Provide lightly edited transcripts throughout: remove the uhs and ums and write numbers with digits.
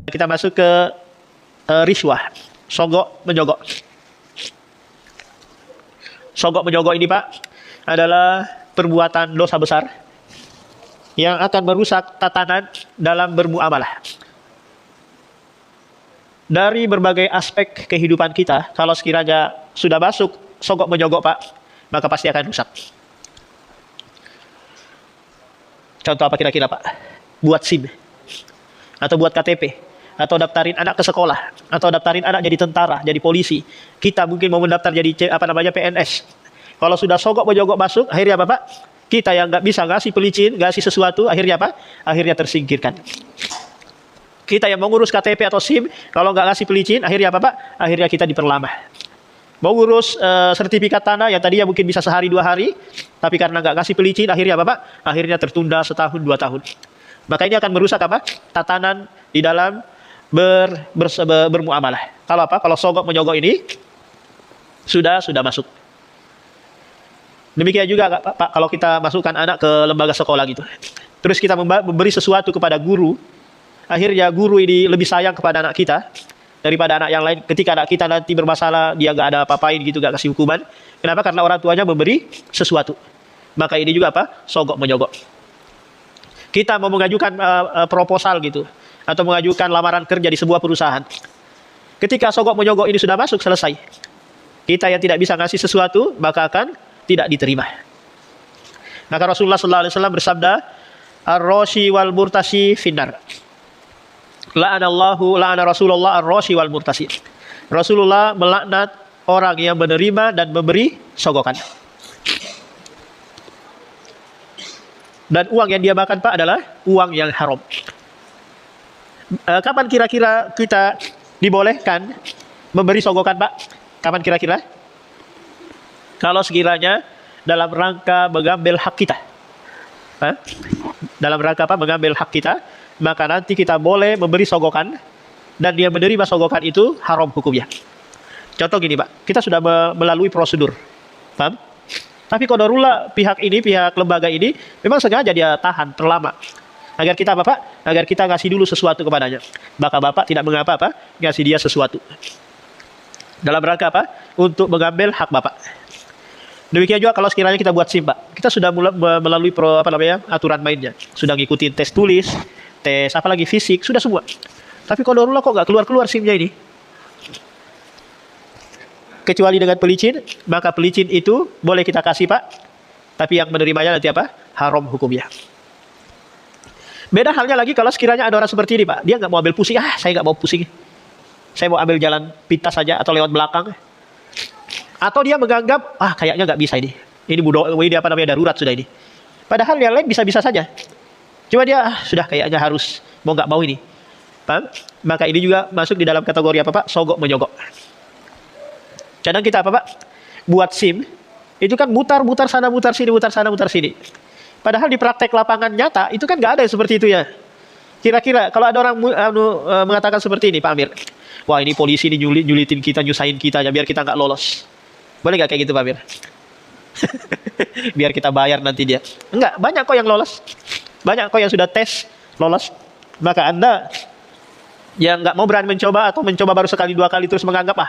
Kita masuk ke riswah, sogok menyogok. Sogok menyogok ini Pak adalah perbuatan dosa besar yang akan merusak tatanan dalam bermuamalah. Dari berbagai aspek kehidupan kita, kalau sekiranya sudah masuk sogok menyogok Pak, maka pasti akan rusak. Contoh apa kira-kira Pak? Buat SIM, atau buat KTP, atau daftarin anak ke sekolah, atau daftarin anak jadi tentara, jadi polisi. Kita mungkin mau mendaftar jadi PNS. Kalau sudah sogok menyogok masuk, akhirnya apa Pak? Kita yang nggak bisa ngasih pelicin, ngasih sesuatu, akhirnya apa? Akhirnya tersingkirkan. Kita yang mau ngurus KTP atau SIM, kalau nggak ngasih pelicin, akhirnya apa Pak? Akhirnya kita diperlama. Mau ngurus sertifikat tanah yang tadinya mungkin bisa sehari 2 hari, tapi karena nggak kasih pelicin, akhirnya apa Pak? Akhirnya tertunda setahun 2 tahun. Maka ini akan merusak apa? Tatanan di dalam bermuamalah. Kalau apa? Kalau sogok menyogok ini sudah masuk. Demikian juga Pak, kalau kita masukkan anak ke lembaga sekolah gitu. Terus kita memberi sesuatu kepada guru, akhirnya guru ini lebih sayang kepada anak kita daripada anak yang lain. Ketika anak kita nanti bermasalah, dia nggak ada apa-apain gitu, nggak kasih hukuman. Kenapa? Karena orang tuanya memberi sesuatu. Maka ini juga apa? Sogok menyogok. Kita mau mengajukan proposal gitu, atau mengajukan lamaran kerja di sebuah perusahaan. Ketika sogok menyogok ini sudah masuk, selesai. Kita yang tidak bisa ngasih sesuatu, maka akan tidak diterima. Maka Rasulullah SAW bersabda, ar-rashi wal murtasi finnar. La'ana Rasulullah ar-rashi wal murtasi. Rasulullah melaknat orang yang menerima dan memberi sogokan. Dan uang yang dia makan Pak adalah uang yang haram. Kapan kira-kira kita dibolehkan memberi sogokan Pak? Kapan kira-kira? Kalau sekiranya dalam rangka mengambil hak kita. Dalam rangka apa? Mengambil hak kita, maka nanti kita boleh memberi sogokan, dan dia menerima sogokan itu haram hukumnya. Contoh gini Pak, kita sudah melalui prosedur, paham? Tapi qadarullah pihak lembaga ini memang sengaja dia tahan terlama. Agar kita Bapak, agar kita ngasih dulu sesuatu kepadanya. Maka Bapak tidak mengapa apa, ngasih dia sesuatu. Dalam rangka apa? Untuk mengambil hak Bapak. Demikian juga kalau sekiranya kita buat SIM Pak, kita sudah melalui aturan mainnya. Sudah ngikutin tes tulis, tes apalagi fisik, sudah semua. Tapi qadarullah kok nggak keluar SIM-nya ini? Kecuali dengan pelicin, maka pelicin itu boleh kita kasih Pak, tapi yang menerimanya nanti apa? Haram hukumnya. Beda halnya lagi kalau sekiranya ada orang seperti ini Pak, dia nggak mau ambil pusing, saya nggak mau pusing, saya mau ambil jalan pintas saja atau lewat belakang, atau dia menganggap kayaknya nggak bisa ini darurat sudah ini. Padahal yang lain bisa-bisa saja, cuma dia sudah kayaknya harus mau nggak mau ini, paham? Maka ini juga masuk di dalam kategori apa Pak? Sogok menyogok. Kadang kita apa Pak? Buat SIM, itu kan mutar sana, mutar sini, mutar sana, mutar sini. Padahal di praktek lapangan nyata, itu kan nggak ada yang seperti itu ya. Kira-kira, kalau ada orang mengatakan seperti ini Pak Amir, wah ini polisi ini nyulitin kita, nyusahin kita, biar kita nggak lolos. Boleh nggak kayak gitu Pak Amir? Biar kita bayar nanti dia. Enggak, banyak kok yang lolos. Banyak kok yang sudah tes, lolos. Maka Anda yang nggak mau berani mencoba, atau mencoba baru sekali 2 kali terus menganggap,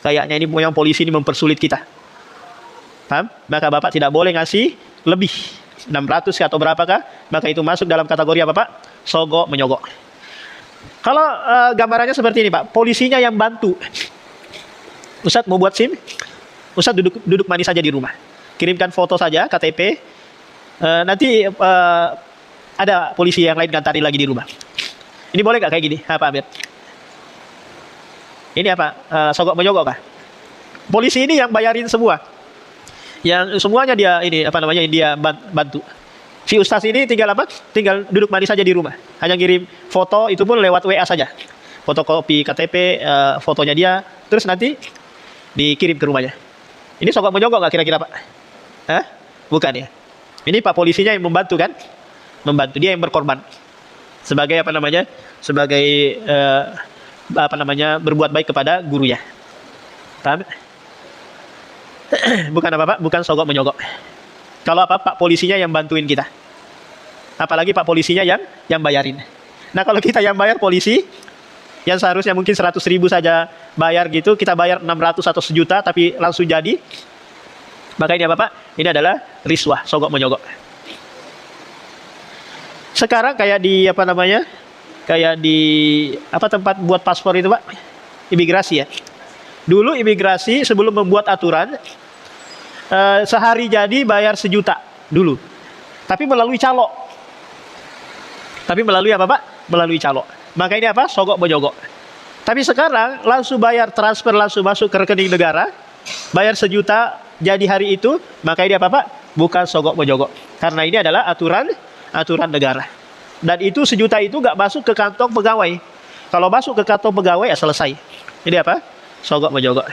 kayaknya ini yang polisi ini mempersulit kita. Paham? Maka Bapak tidak boleh ngasih lebih 600 atau berapakah, maka itu masuk dalam kategori apa Pak? Sogok menyogok. Kalau gambarannya seperti ini Pak, polisinya yang bantu. Ustadz mau buat SIM, Ustadz duduk manis saja di rumah, kirimkan foto saja KTP, nanti ada polisi yang lain ngantarin lagi di rumah. Ini boleh nggak kayak gini, Pak Amir? Ini apa? Sogok menyogok kah? Polisi ini yang bayarin semua, yang semuanya dia dia bantu. Si ustaz ini tinggal duduk manis saja di rumah, hanya kirim foto, itu pun lewat WA saja, fotokopi KTP, fotonya dia, terus nanti dikirim ke rumahnya. Ini sogok menyogok nggak kira-kira Pak? Bukan ya. Ini Pak polisinya yang membantu kan? Membantu, dia yang berkorban sebagai sebagai berbuat baik kepada gurunya. Paham? Bukan apa Pak? Bukan sogok menyogok. Kalau apa, Pak polisinya yang bantuin kita. Apalagi Pak polisinya yang bayarin. Nah kalau kita yang bayar polisi, yang seharusnya mungkin 100.000 saja bayar gitu, kita bayar 600 atau 1 juta, tapi langsung jadi. Maka ini apa Pak? Ini adalah riswah, sogok menyogok. Sekarang kayak di apa namanya? Kayak di apa tempat buat paspor itu Pak? Imigrasi ya. Dulu imigrasi sebelum membuat aturan, sehari jadi bayar 1 juta dulu. Tapi melalui calo. Tapi melalui apa Pak? Melalui calo. Maka ini apa? Sogok menyogok. Tapi sekarang langsung bayar, transfer langsung masuk ke rekening negara, bayar 1 juta jadi hari itu, maka ini apa Pak? Bukan sogok menyogok. Karena ini adalah aturan negara. Dan itu 1 juta itu nggak masuk ke kantong pegawai. Kalau masuk ke kantong pegawai ya selesai. Ini apa? Sogok menyogok.